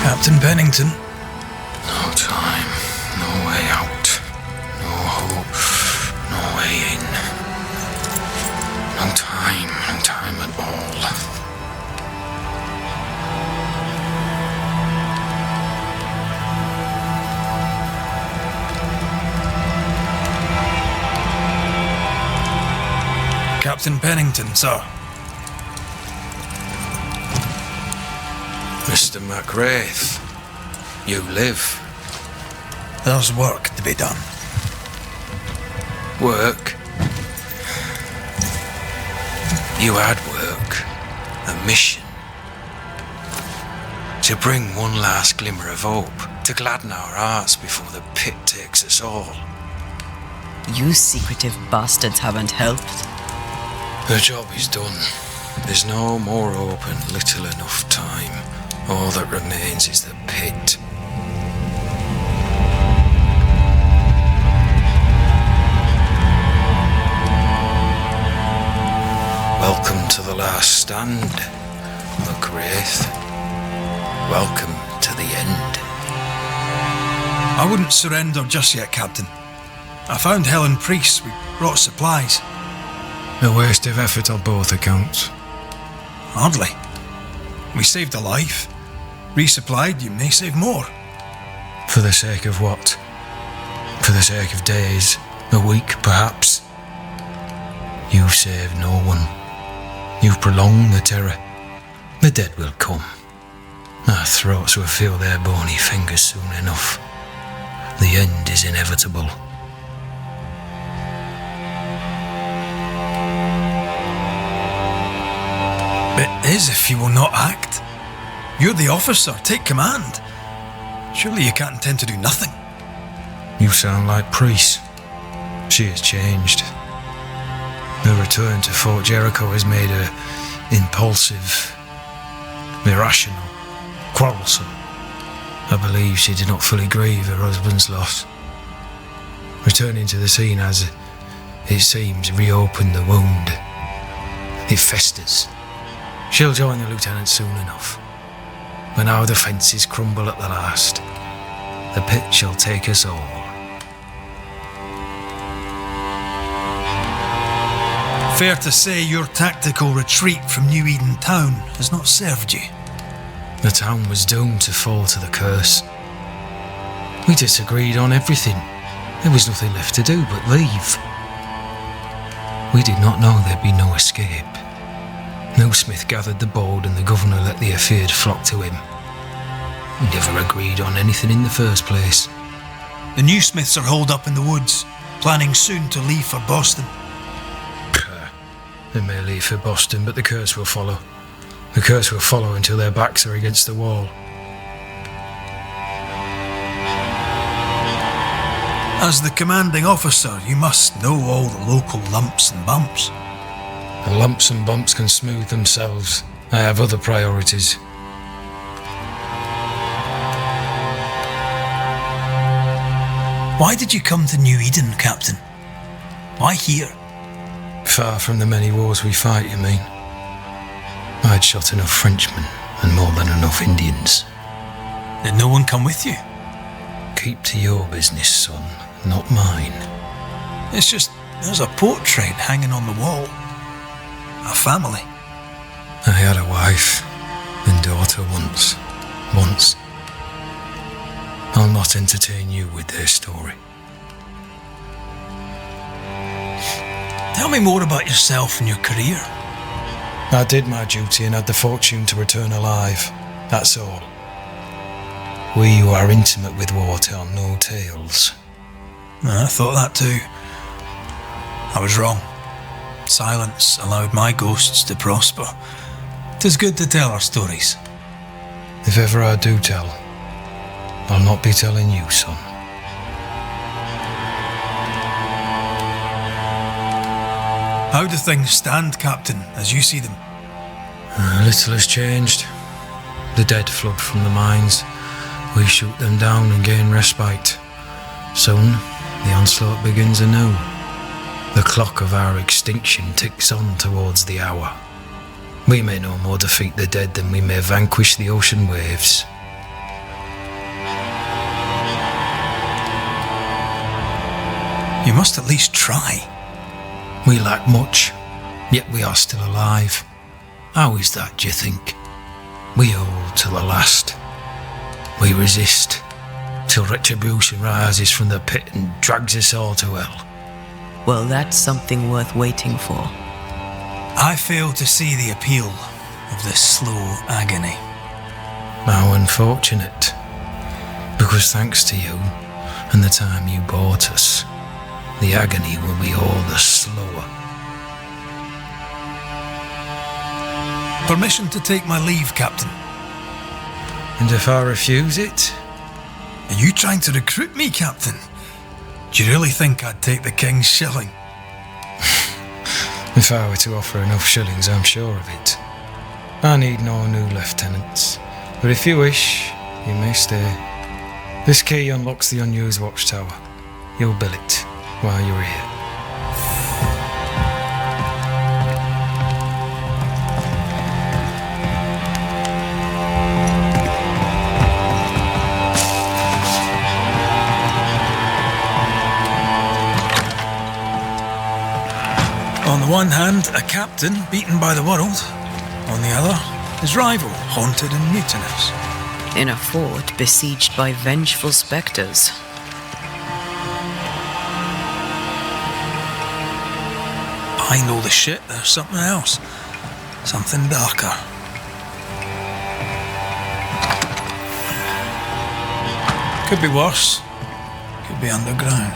Captain Pennington. No time, no way out, no hope, no way in. No time at all. Captain Pennington, sir. Mr. McWraith, you live. There's work to be done. Work? You had work, a mission. To bring one last glimmer of hope, to gladden our hearts before the pit takes us all. You secretive bastards haven't helped. The job is done. There's no more hope and little enough time. All that remains is the pit. Welcome to the last stand, McWraith. Welcome to the end. I wouldn't surrender just yet, Captain. I found Helen Priest. We brought supplies. A waste of effort on both accounts. Hardly. We saved a life. Resupplied, you may save more. For the sake of what? For the sake of days, a week perhaps? You've saved no one. You've prolonged the terror. The dead will come. Our throats will feel their bony fingers soon enough. The end is inevitable. It is if you will not act. You're the officer, take command. Surely you can't intend to do nothing. You sound like Priest. She has changed. Her return to Fort Jericho has made her impulsive, irrational, quarrelsome. I believe she did not fully grieve her husband's loss. Returning to the scene has, it seems, reopened the wound. It festers. She'll join the lieutenant soon enough. When our defences crumble at the last, the pit shall take us all. Fair to say your tactical retreat from New Eden town has not served you. The town was doomed to fall to the curse. We disagreed on everything. There was nothing left to do but leave. We did not know there'd be no escape. No Smith gathered the bold and the governor let the affair flock to him. We never agreed on anything in the first place. The new Smiths are holed up in the woods, planning soon to leave for Boston. They may leave for Boston, but the curse will follow. The curse will follow until their backs are against the wall. As the commanding officer, you must know all the local lumps and bumps. The lumps and bumps can smooth themselves. I have other priorities. Why did you come to New Eden, Captain? Why here? Far from the many wars we fight, you mean? I'd shot enough Frenchmen and more than enough Indians. Did no one come with you? Keep to your business, son, not mine. It's just, there's a portrait hanging on the wall. A family. I had a wife and daughter once. I'll not entertain you with their story. Tell me more about yourself and your career. I did my duty and had the fortune to return alive. That's all. We who are intimate with war tell no tales. I thought that too. I was wrong. Silence allowed my ghosts to prosper. 'Tis good to tell our stories. If ever I do tell, I'll not be telling you, son. How do things stand, Captain, as you see them? Little has changed. The dead flood from the mines. We shoot them down and gain respite. Soon, the onslaught begins anew. The clock of our extinction ticks on towards the hour. We may no more defeat the dead than we may vanquish the ocean waves. You must at least try. We lack much, yet we are still alive. How is that, do you think? We hold till the last. We resist, till retribution rises from the pit and drags us all to hell. Well, that's something worth waiting for. I fail to see the appeal of this slow agony. How unfortunate. Because thanks to you and the time you bought us, the agony will be all the slower. Permission to take my leave, Captain. And if I refuse it? Are you trying to recruit me, Captain? Do you really think I'd take the King's shilling? If I were to offer enough shillings, I'm sure of it. I need no new lieutenants, but if you wish, you may stay. This key unlocks the unused watchtower. You'll bill it while you're here. On the one hand, a captain beaten by the world. On the other, his rival, haunted and mutinous. In a fort besieged by vengeful spectres. Behind all the shit, there's something else. Something darker. Could be worse. Could be underground.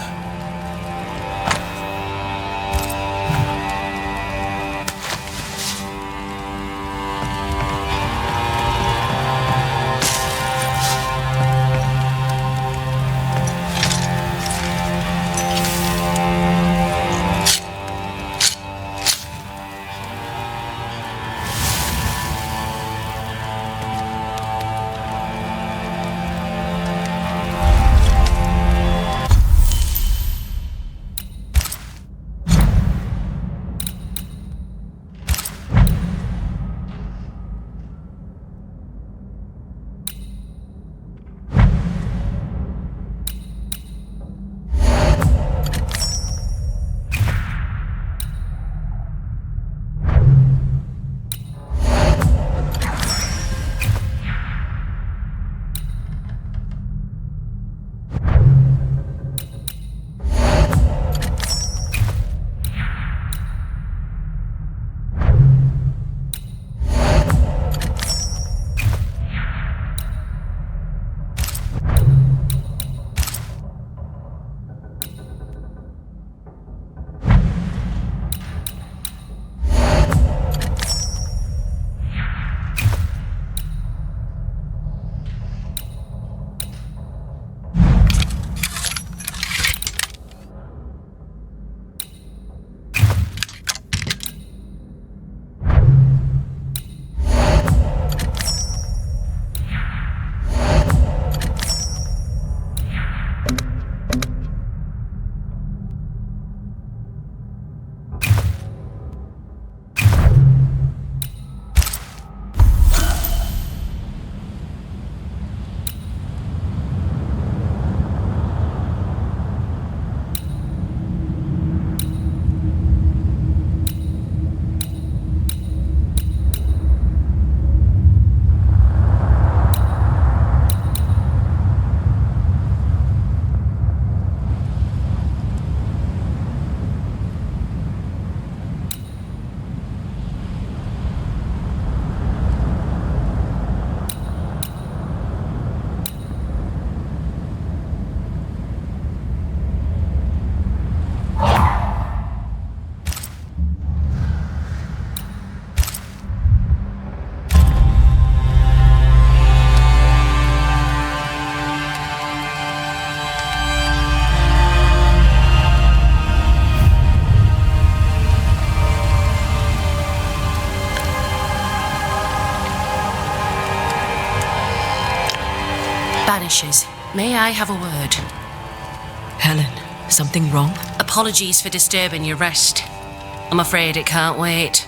Banishers, may I have a word? Helen, something wrong? Apologies for disturbing your rest. I'm afraid it can't wait.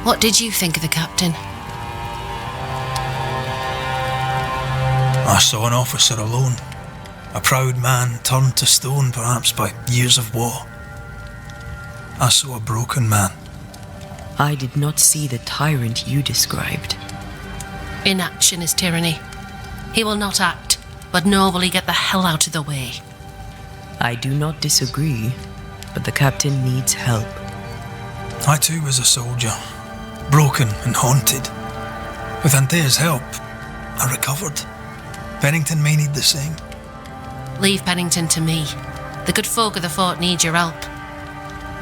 What did you think of the captain? I saw an officer alone. A proud man turned to stone perhaps by years of war. I saw a broken man. I did not see the tyrant you described. Inaction is tyranny. He will not act, but nobly get the hell out of the way. I do not disagree, but the captain needs help. I too was a soldier, broken and haunted. With Antea's help, I recovered. Pennington may need the same. Leave Pennington to me. The good folk of the fort need your help.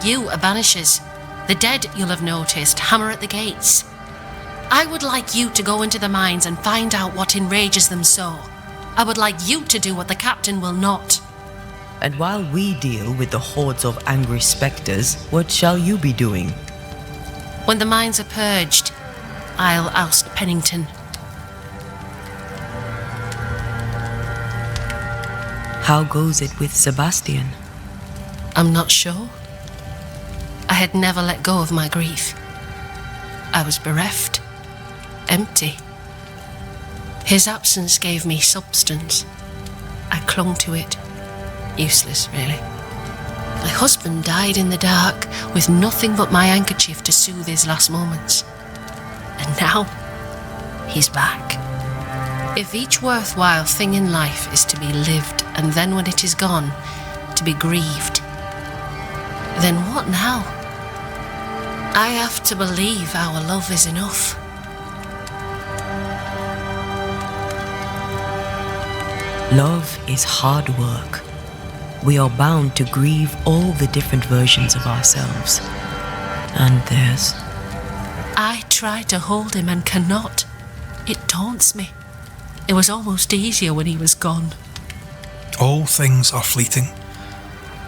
You are Banishers. The dead, you'll have noticed, hammer at the gates. I would like you to go into the mines and find out what enrages them so. I would like you to do what the captain will not. And while we deal with the hordes of angry spectres, what shall you be doing? When the mines are purged, I'll oust Pennington. How goes it with Sebastian? I'm not sure. I had never let go of my grief. I was bereft, empty. His absence gave me substance. I clung to it. Useless, really. My husband died in the dark with nothing but my handkerchief to soothe his last moments. And now, he's back. If each worthwhile thing in life is to be lived, and then when it is gone, to be grieved, then what now? I have to believe our love is enough. Love is hard work. We are bound to grieve all the different versions of ourselves. And theirs. I try to hold him and cannot. It taunts me. It was almost easier when he was gone. All things are fleeting.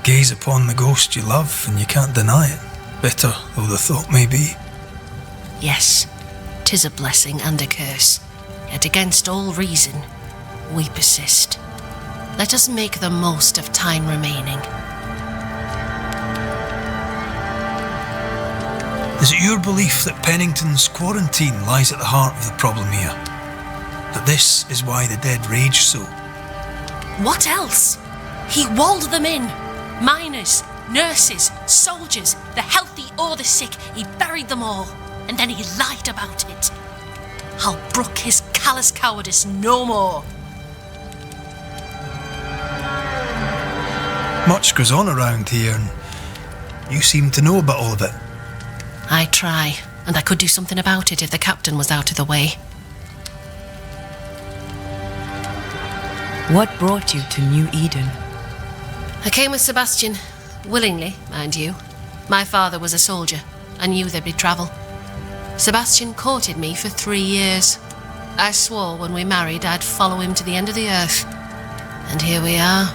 Gaze upon the ghost you love and you can't deny it, bitter though the thought may be. Yes, 'tis a blessing and a curse, yet against all reason, we persist. Let us make the most of time remaining. Is it your belief that Pennington's quarantine lies at the heart of the problem here? That this is why the dead rage so? What else? He walled them in. Miners, nurses, soldiers, the healthy or the sick, he buried them all, and then he lied about it. I'll brook his callous cowardice no more. Much goes on around here, and you seem to know about all of it. I try, and I could do something about it if the captain was out of the way. What brought you to New Eden? I came with Sebastian, willingly, mind you. My father was a soldier. I knew there'd be travel. Sebastian courted me for 3 years. I swore when we married I'd follow him to the end of the earth. And here we are.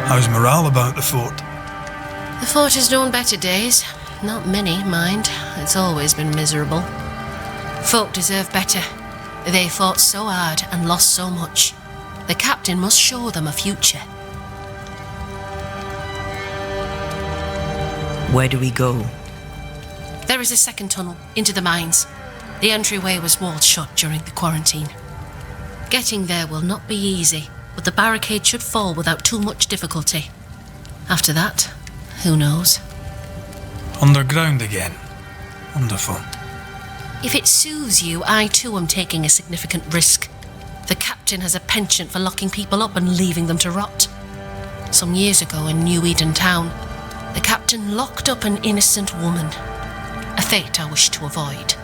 How's morale about the fort? The fort has known better days. Not many, mind. It's always been miserable. Folk deserve better. They fought so hard and lost so much. The captain must show them a future. Where do we go? There is a second tunnel into the mines. The entryway was walled shut during the quarantine. Getting there will not be easy, but the barricade should fall without too much difficulty. After that, who knows? Underground again. Wonderful. If it soothes you, I too am taking a significant risk. The captain has a penchant for locking people up and leaving them to rot. Some years ago in New Eden town, the captain locked up an innocent woman. A fate I wish to avoid.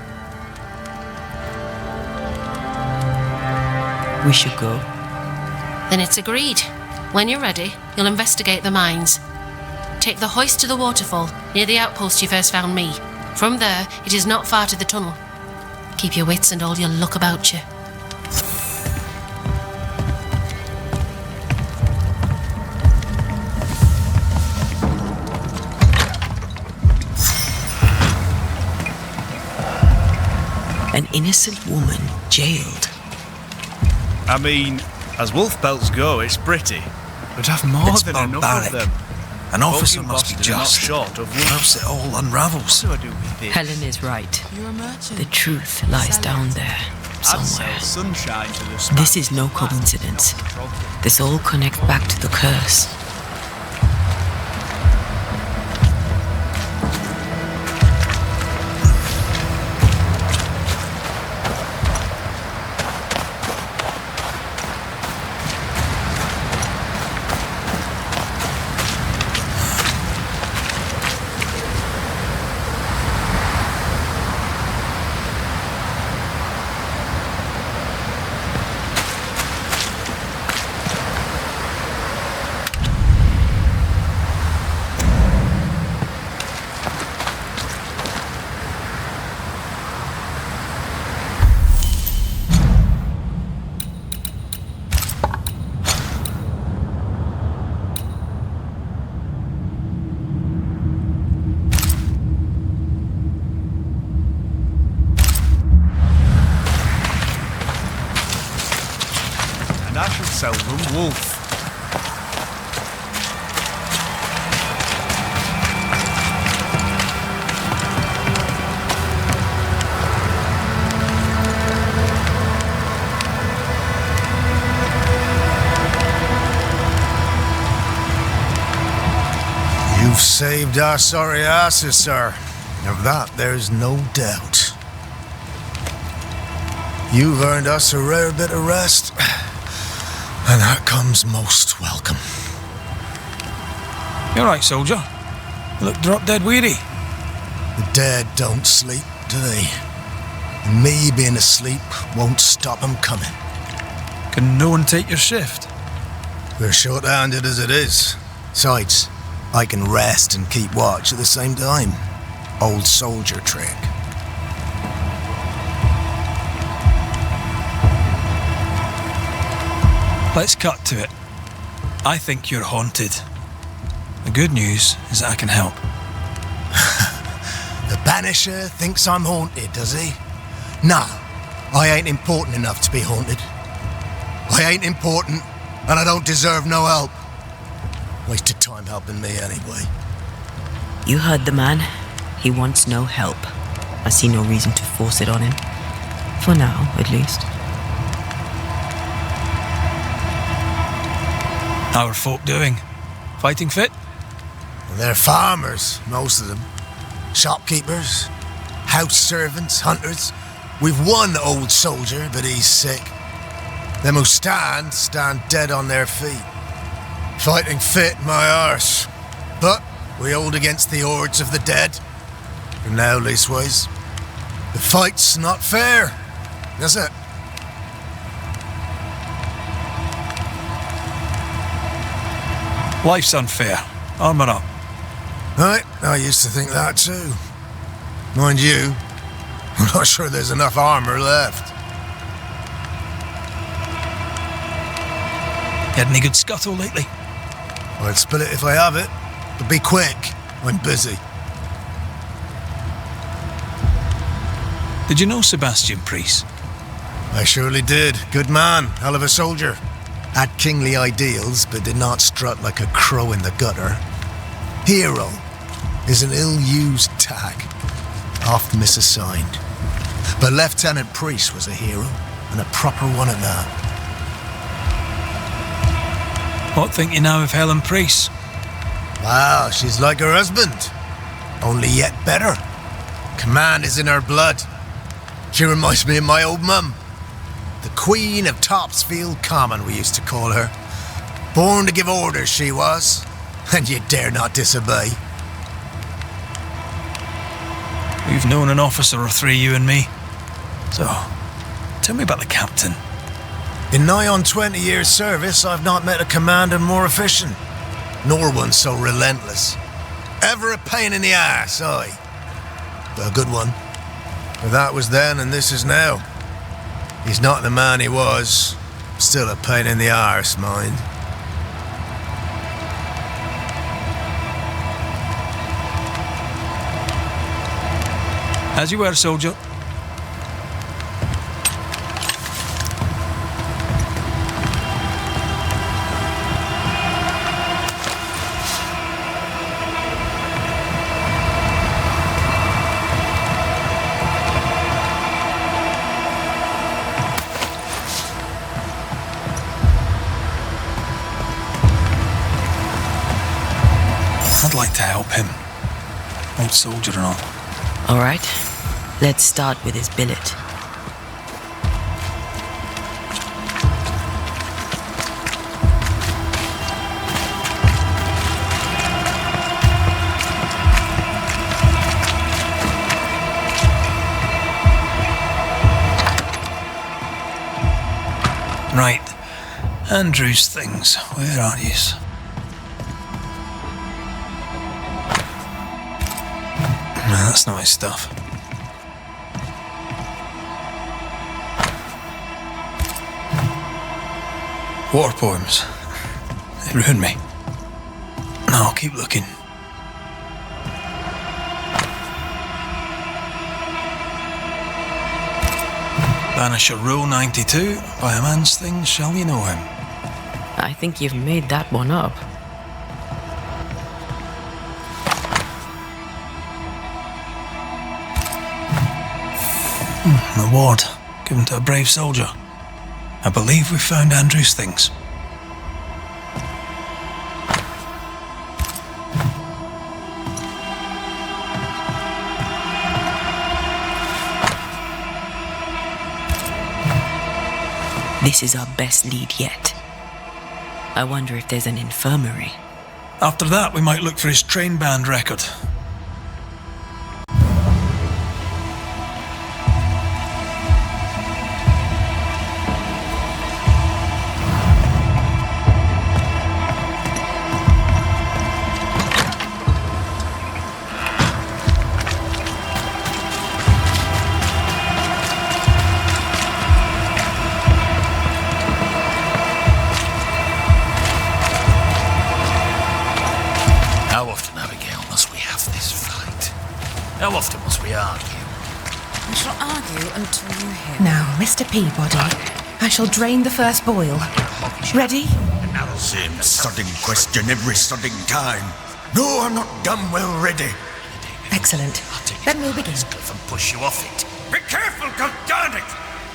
We should go. Then it's agreed. When you're ready, you'll investigate the mines. Take the hoist to the waterfall, near the outpost you first found me. From there, it is not far to the tunnel. Keep your wits and all your luck about you. An innocent woman jailed. I mean, as wolf pelts go, it's pretty. We'd have more It's than barbaric. enough of them. An officer Folk in must be Boston are not just, short of or else it all unravels. What do I do with this? Helen is right. You're a merchant. The truth lies down there. up I'd somewhere. sell sunshine to the This is no coincidence. This all connects back to the curse. And I should sell them wolf. You've saved our sorry asses, sir. Of that, there's no doubt. You've earned us a rare bit of rest, and that comes most welcome. You alright, soldier? You look drop dead weary. The dead don't sleep, do they? And me being asleep won't stop 'em coming. Can no one take your shift? We're short-handed as it is. Besides, I can rest and keep watch at the same time. Old soldier trick. Let's cut to it. I think you're haunted. The good news is that I can help. The Banisher thinks I'm haunted, does he? Nah, I ain't important enough to be haunted. I ain't important, and I don't deserve no help. Wasted time helping me anyway. You heard the man. He wants no help. I see no reason to force it on him. For now, at least. How are folk doing? Fighting fit? They're farmers, most of them. Shopkeepers, house servants, hunters. We've one old soldier, but he's sick. Them who stand dead on their feet. Fighting fit, my arse. But we hold against the hordes of the dead. For now, leastways. The fight's not fair, is it? Life's unfair. Armour up. Right, I used to think that too. Mind you, I'm not sure there's enough armour left. You had any good scuttle lately? I'd spill it if I have it, but be quick. I'm busy. Did you know Sebastian Priest? I surely did. Good man, hell of a soldier. Had kingly ideals, but did not strut like a crow in the gutter. Hero is an ill-used tag, oft misassigned. But Lieutenant Priest was a hero, and a proper one at that. What think you now of Helen Priest? Wow, she's like her husband, only yet better. Command is in her blood. She reminds me of my old mum. The Queen of Topsfield Common, we used to call her. Born to give orders, she was, and you dare not disobey. We've known an officer or three, you and me. So, tell me about the captain. In nigh on 20 years' service, I've not met a commander more efficient, nor one so relentless. Ever a pain in the ass, aye. But a good one. But that was then and this is now. He's not the man he was. Still a pain in the arse, mind. As you were, soldier. like to help him. Old soldier and all. All right, let's start with his billet. Right. Andrew's things. Where are yous? No, that's not his stuff. War poems. They ruined me. No, I'll keep looking. Banisher Rule 92. By a man's things shall you know him. I think you've made that one up. An award given to a brave soldier. I believe we found Andrew's things. This is our best lead yet. I wonder if there's an infirmary. After that, we might look for his train band record. How often must we argue? We shall argue until you hear. Now, Mr. Peabody, I shall drain the first boil. Ready? Same sodding question every sodding time. No, I'm not damn well ready. Excellent. Then we'll begin. And push you off it. Be careful, goddarn it!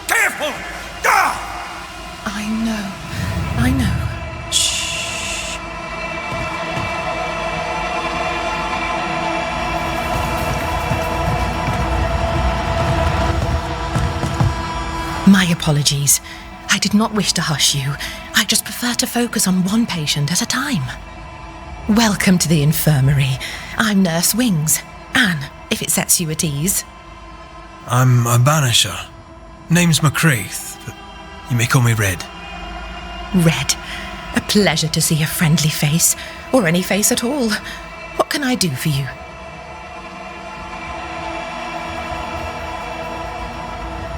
Careful! Ah! I know. Shh. My apologies. I did not wish to hush you. I just prefer to focus on one patient at a time. Welcome to the infirmary. I'm Nurse Wings. Anne, if it sets you at ease. I'm a banisher. Name's McCraith, but you may call me Red. Red. A pleasure to see a friendly face, or any face at all. What can I do for you?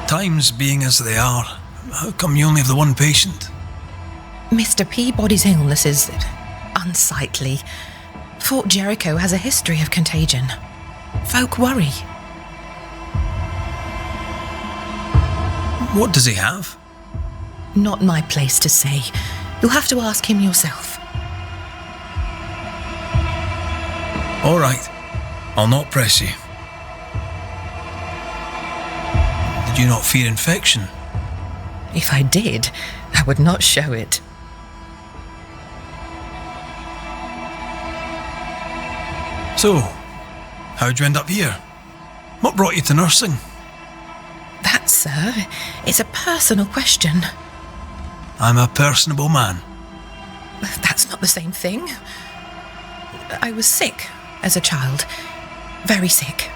Times being as they are, how come you only have the one patient? Mr. Peabody's illness is unsightly. Fort Jericho has a history of contagion. Folk worry. What does he have? Not my place to say. You'll have to ask him yourself. All right. I'll not press you. Did you not fear infection? If I did, I would not show it. So, how'd you end up here? What brought you to nursing? That, sir, is a personal question. I'm a personable man. That's not the same thing. I was sick as a child. Very sick.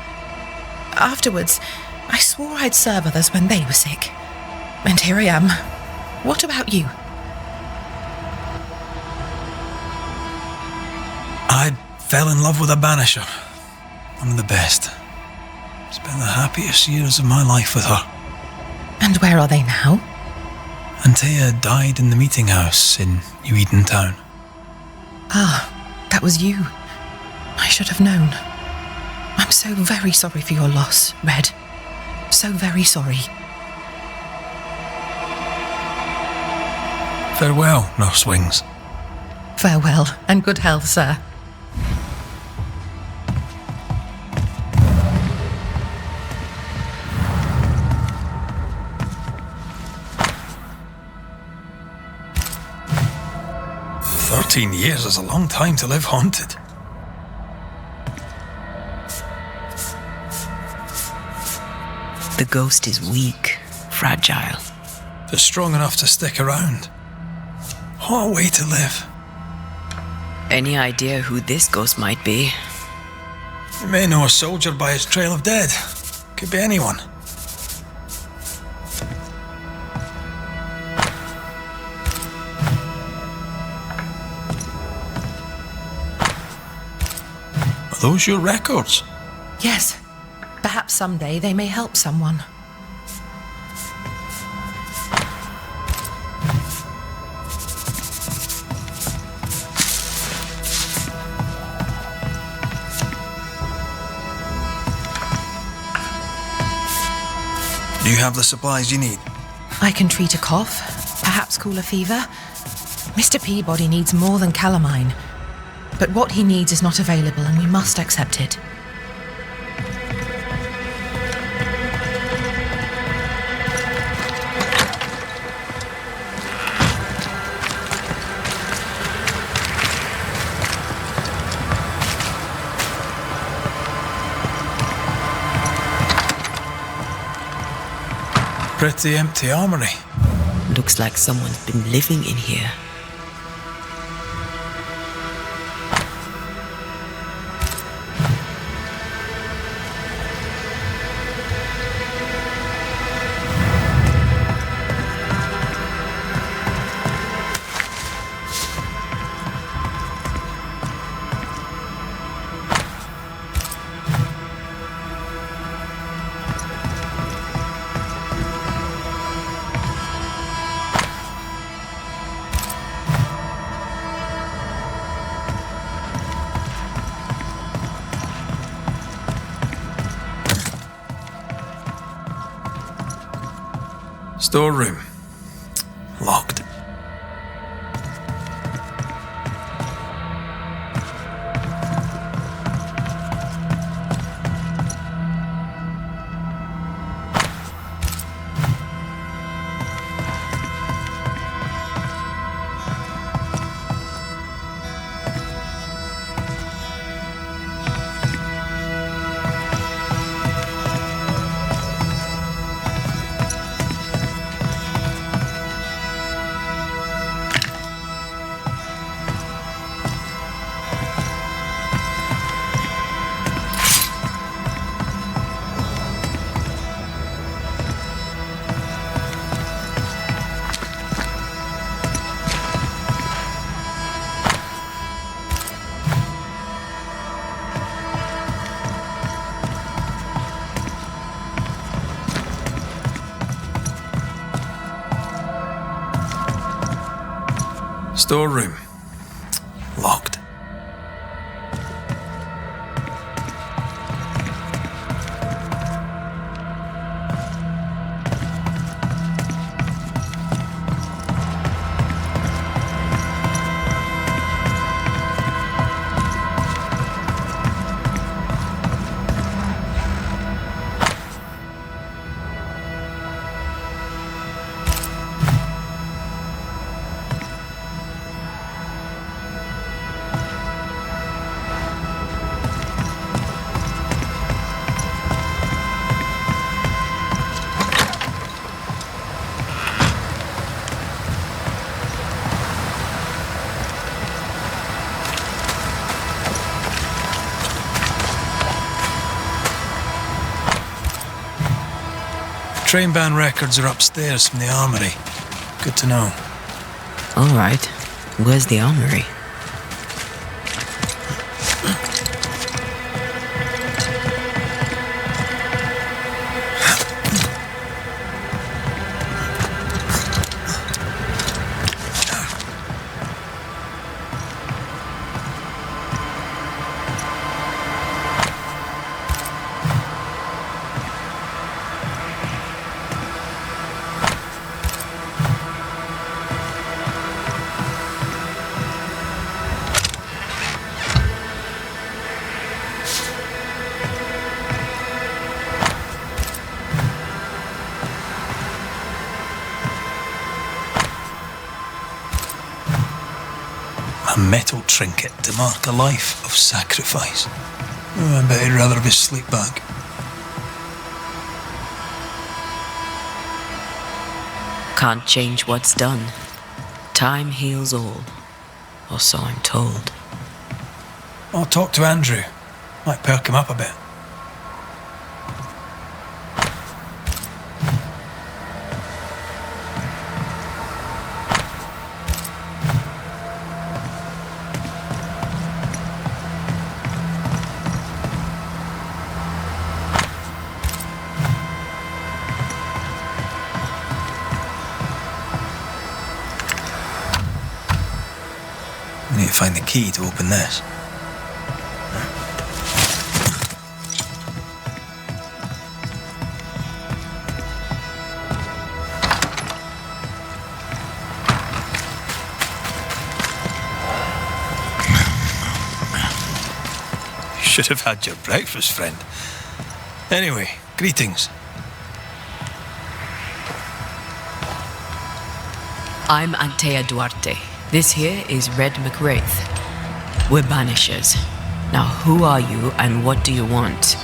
Afterwards, I swore I'd serve others when they were sick. And here I am. What about you? I fell in love with a banisher. One of the best. Spent the happiest years of my life with her. And where are they now? Antea died in the meeting house in New Eden Town. Ah, that was you. I should have known. I'm so very sorry for your loss, Red. So very sorry. Farewell, Nurse Wings. Farewell, and good health, sir. "13 years is a long time to live haunted." The ghost is weak, fragile. They're strong enough to stick around. What a way to live. Any idea who this ghost might be? You may know a soldier by his trail of dead. Could be anyone. Are those your records? Yes. Perhaps someday they may help someone. Do you have the supplies you need? I can treat a cough, perhaps cool a fever. Mr. Peabody needs more than calamine. But what he needs is not available, and we must accept it. Pretty empty armory. Looks like someone's been living in here. Storeroom. Locked. Storeroom. Locked. Train band records are upstairs from the armory. Good to know. All right. Where's the armory? A metal trinket to mark a life of sacrifice. I bet he'd rather have his sleep bag. Can't change what's done. Time heals all, or so I'm told. I'll talk to Andrew. Might perk him up a bit. I need to find the key to open this. You should have had your breakfast, friend. Anyway, greetings. I'm Antea Duarte. This here is Red McWraith. We're Banishers. Now who are you and what do you want?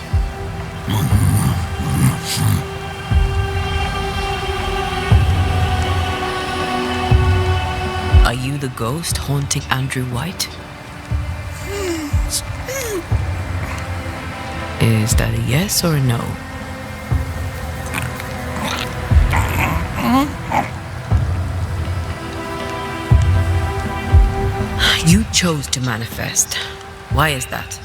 Are you the ghost haunting Andrew White? Is that a yes or a no? You chose to manifest. Why is that?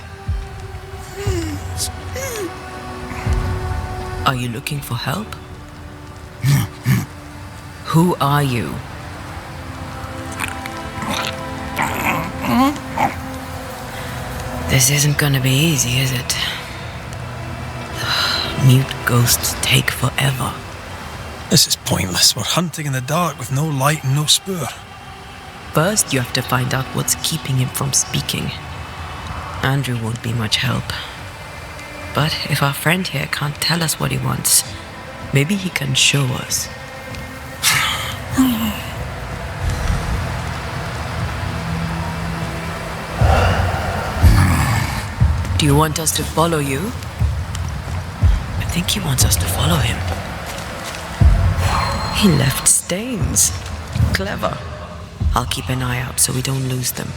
Are you looking for help? Who are you? This isn't gonna be easy, is it? Mute ghosts take forever. This is pointless. We're hunting in the dark with no light and no spoor. First, you have to find out what's keeping him from speaking. Andrew won't be much help. But if our friend here can't tell us what he wants, maybe he can show us. Do you want us to follow you? I think he wants us to follow him. He left stains. Clever. I'll keep an eye out so we don't lose them.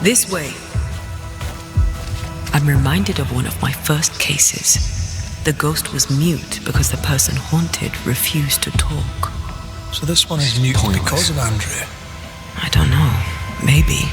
This way. I'm reminded of one of my first cases. The ghost was mute because the person haunted refused to talk. So this one is mute because of Andrew? I don't know. Maybe.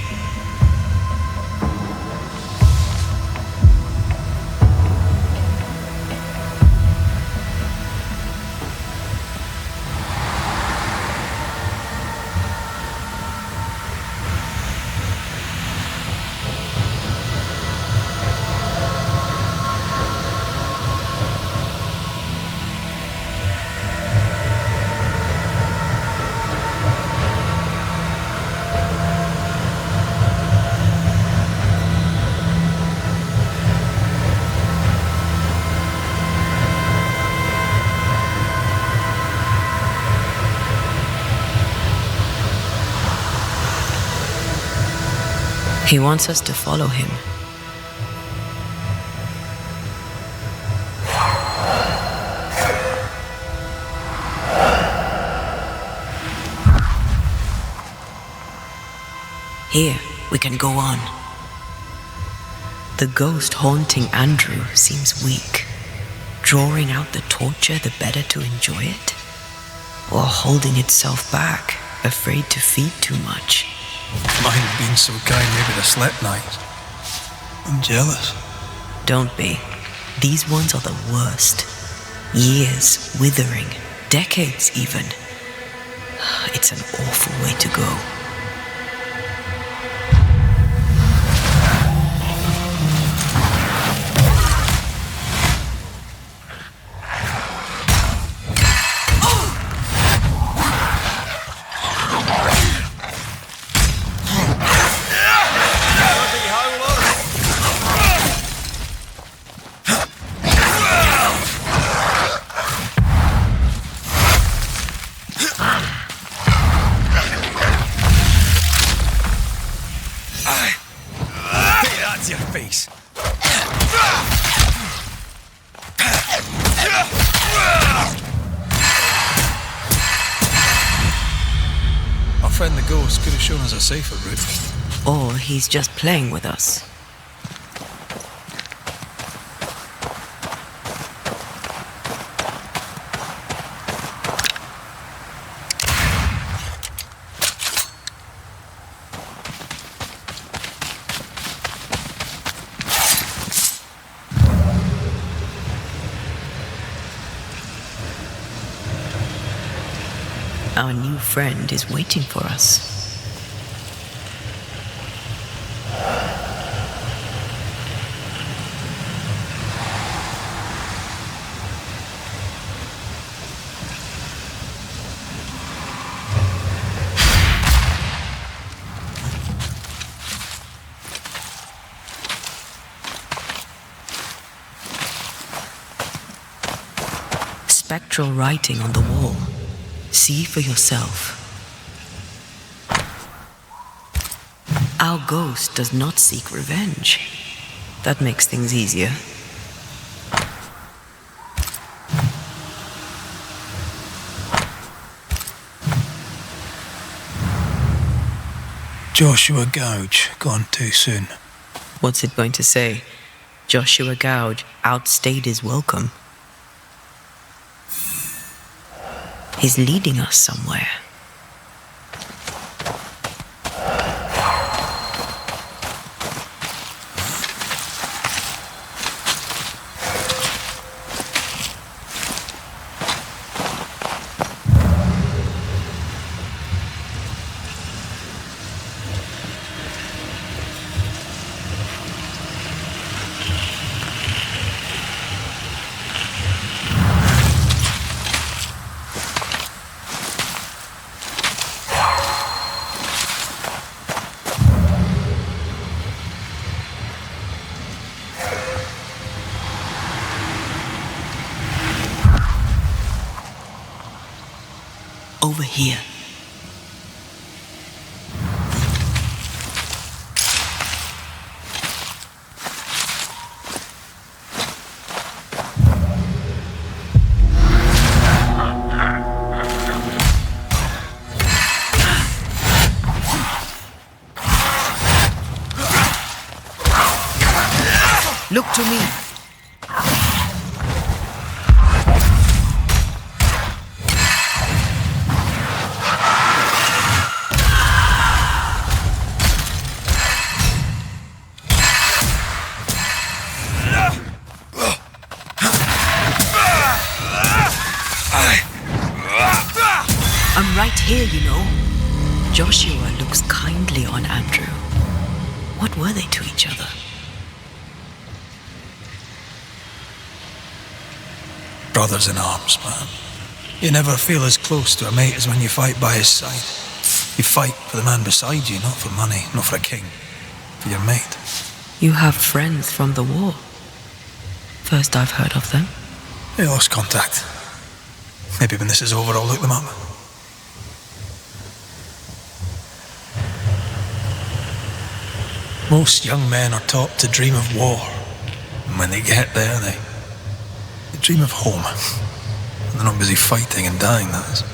He wants us to follow him. Here, we can go on. The ghost haunting Andrew seems weak. Drawing out the torture the better to enjoy it? Or holding itself back, afraid to feed too much? If mine had been so kind, maybe I'd have slept nights. I'm jealous. Don't be. These ones are the worst. Years withering, decades even. It's an awful way to go. Our friend the ghost could have shown us a safer route. Or he's just playing with us. Our new friend is waiting for us. Spectral writing on the wall. See for yourself. Our ghost does not seek revenge. That makes things easier. Joshua Gouge, gone too soon. What's it going to say? Joshua Gouge outstayed his welcome. He's leading us somewhere. Over here. Look to me. I'm right here, you know. Joshua looks kindly on Andrew. What were they to each other? Brothers in arms, man. You never feel as close to a mate as when you fight by his side. You fight for the man beside you, not for money, not for a king. For your mate. You have friends from the war. First I've heard of them. They lost contact. Maybe when this is over, I'll look them up. Most young men are taught to dream of war. And when they get there, they dream of home. And they're not busy fighting and dying, that is.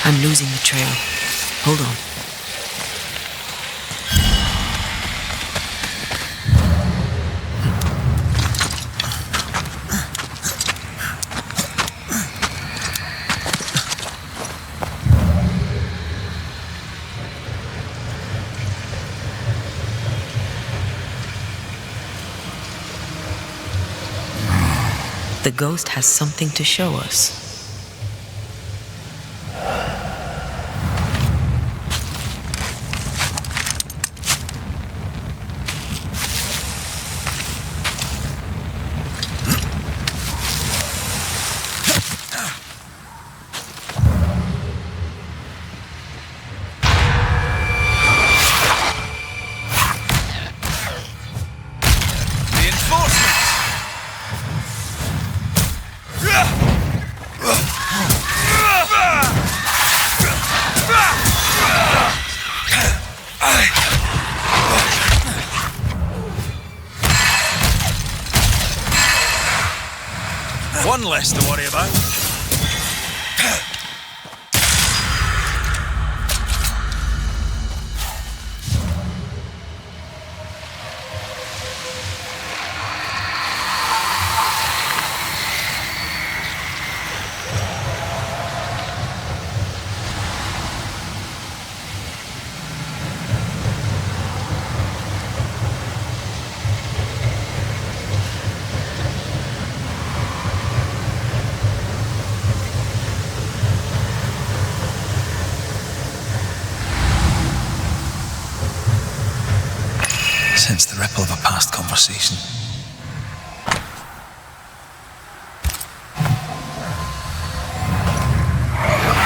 I'm losing the trail. Hold on. The ghost has something to show us. one less to worry about. Sense the ripple of a past conversation.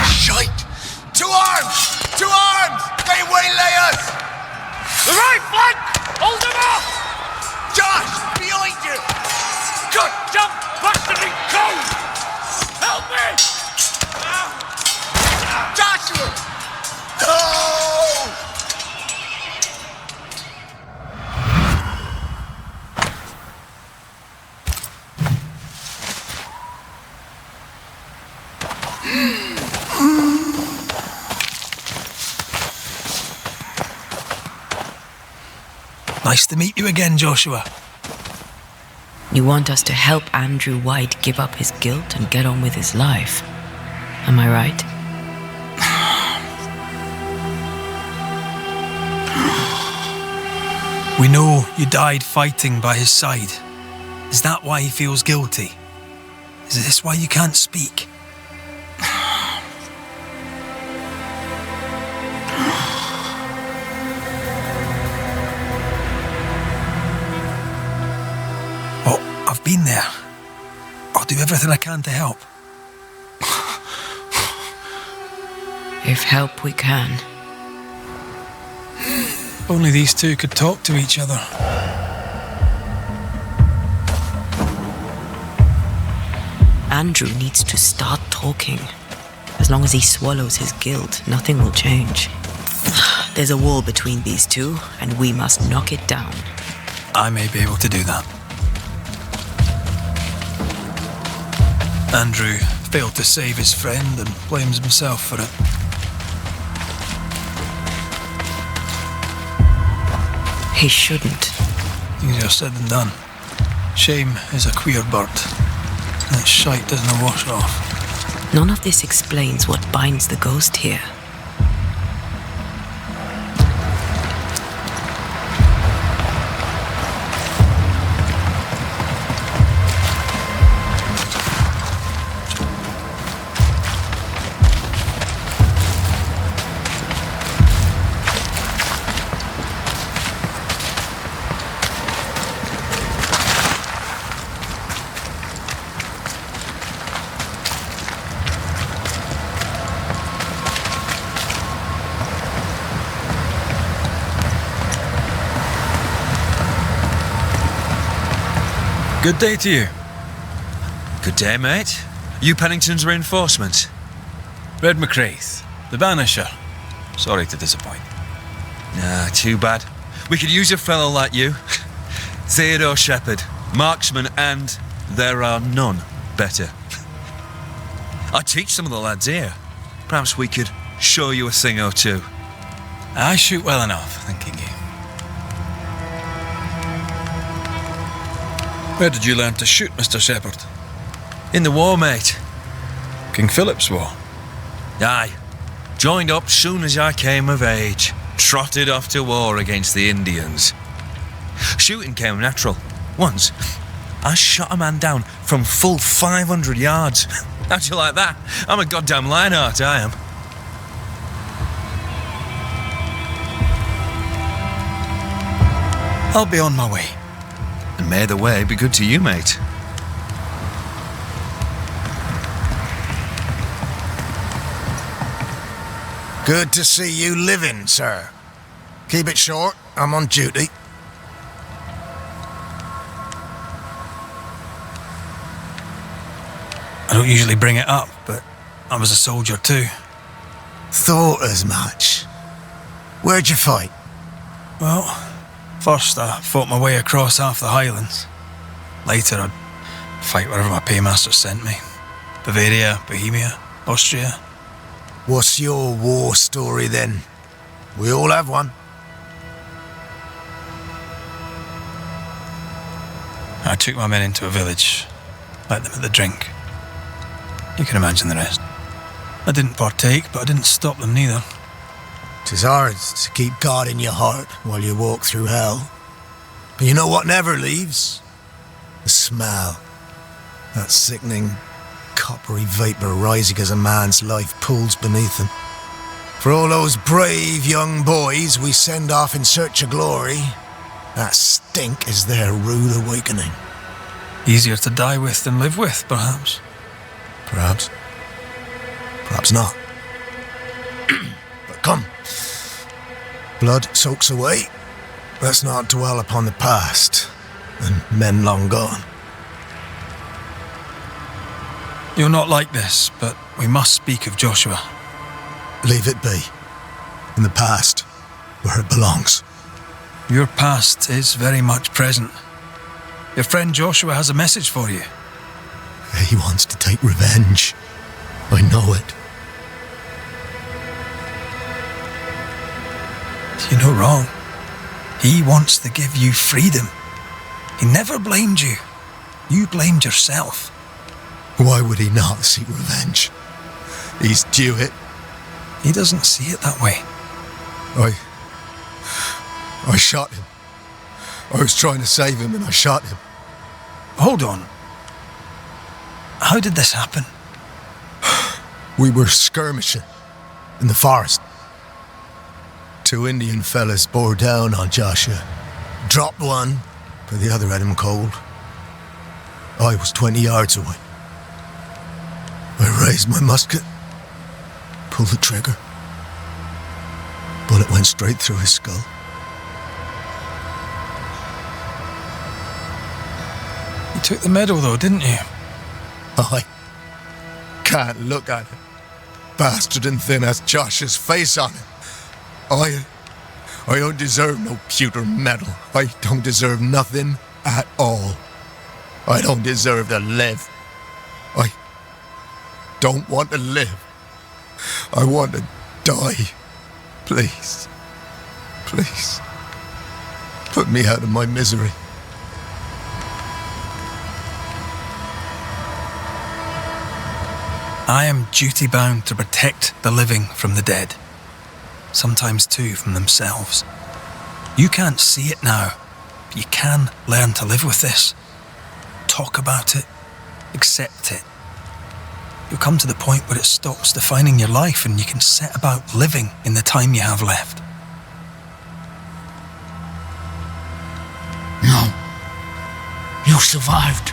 Shite! To arms! To arms! They waylay us! The right flank! Hold them off! Josh! Behind you! God damn bastard cold! Help me! Joshua! No! Nice to meet you again, Joshua. You want us to help Andrew White give up his guilt and get on with his life. Am I right? We know you died fighting by his side. Is that why he feels guilty? Is this why you can't speak? I've been there. I'll do everything I can to help. If help we can. Only these two could talk to each other. Andrew needs to start talking. As long as he swallows his guilt, nothing will change. There's a wall between these two, and we must knock it down. I may be able to do that. Andrew failed to save his friend and blames himself for it. He shouldn't. Easier said than done. Shame is a queer bird. That shite doesn't wash off. None of this explains what binds the ghost here. Good day to you. Good day, mate. You Pennington's reinforcements? Red McCraith, the Banisher. Sorry to disappoint. Nah, too bad. We could use a fellow like you. Theodore Shepherd, marksman, and there are none better. I teach some of the lads here. Perhaps we could show you a thing or two. I shoot well enough, thanking you. Where did you learn to shoot, Mr. Shepherd? In the war, mate. King Philip's War? Aye. Joined up soon as I came of age. Trotted off to war against the Indians. Shooting came natural. Once, I shot a man down from full 500 yards. How'd you like that? I'm a goddamn Lionheart, I am. I'll be on my way. And may the way be good to you, mate. Good to see you living, sir. Keep it short, I'm on duty. I don't usually bring it up, but I was a soldier too. Thought as much. Where'd you fight? Well, first I fought my way across half the Highlands. Later I Fight wherever my paymaster sent me. Bavaria, Bohemia, Austria. What's your war story then? We all have one. I took my men into a village, let them at the drink. You can imagine the rest. I didn't partake, but I didn't stop them neither. 'Tis hard to keep God in your heart while you walk through hell. But you know what never leaves? The smell. That sickening, coppery vapour rising as a man's life pulls beneath him. For all those brave young boys we send off in search of glory, that stink is their rude awakening. Easier to die with than live with, perhaps. Perhaps. Perhaps not. But come. Blood soaks away. Let's not dwell upon the past and men long gone. You're not like this, but we must speak of Joshua. Leave it be. In the past, where it belongs. Your past is very much present. Your friend Joshua has a message for you. He wants to take revenge. I know it. You're no wrong. He wants to give you freedom. He never blamed you. You blamed yourself. Why would he not seek revenge? He's due it. He doesn't see it that way. I shot him. I was trying to save him and I shot him. Hold on. How did this happen? We were skirmishing in the forest. 2 Indian fellas bore down on Joshua. Dropped one, but the other had him cold. I was 20 yards away. I raised my musket, pulled the trigger. Bullet went straight through his skull. You took the medal though, didn't you? I can't look at it. Bastard and thin has Josh's face on it. I don't deserve no pewter medal. I don't deserve nothing at all. I don't deserve to live. I don't want to live. I want to die. Please. Please. Put me out of my misery. I am duty-bound to protect the living from the dead. Sometimes too from themselves. You can't see it now, but you can learn to live with this. Talk about it. Accept it. You'll come to the point where it stops defining your life and you can set about living in the time you have left. No. You survived.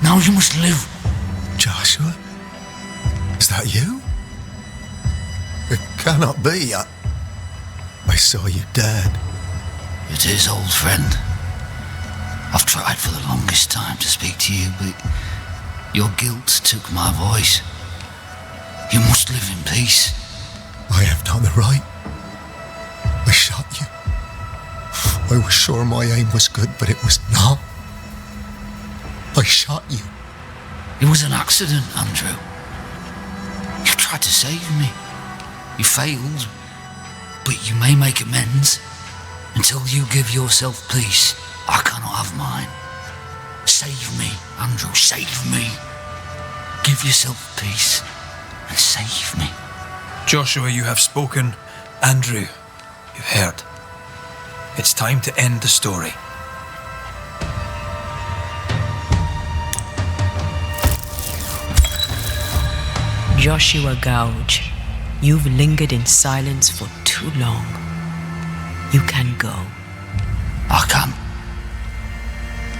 Now you must live. Joshua? Is that you? It cannot be. I saw you dead. It is, old friend. I've tried for the longest time to speak to you, but your guilt took my voice. You must live in peace. I have done the right. I shot you. I was sure my aim was good, but it was not. I shot you. It was an accident, Andrew. You tried to save me. You failed, but you may make amends. Until you give yourself peace, I cannot have mine. Save me, Andrew, save me. Give yourself peace and save me. Joshua, you have spoken. Andrew, you've heard. It's time to end the story. Joshua Gouge, you've lingered in silence for too long. You can go. I can.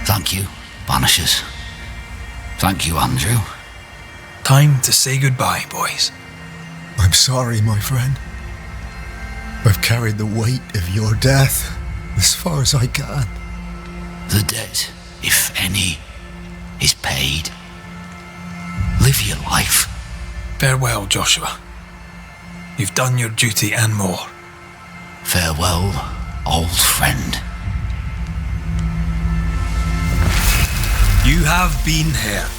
Thank you, Banishers. Thank you, Andrew. Time to say goodbye, boys. I'm sorry, my friend. I've carried the weight of your death as far as I can. The debt, if any, is paid. Live your life. Farewell, Joshua. You've done your duty and more. Farewell, old friend. You have been heard.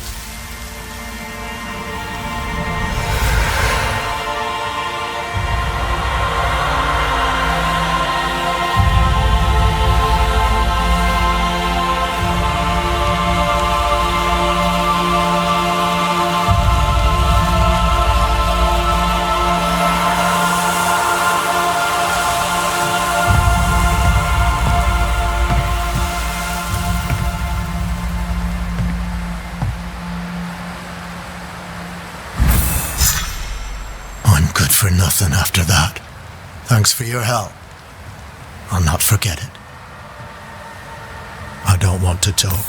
For nothing after that. Thanks for your help. I'll not forget it. I don't want to talk.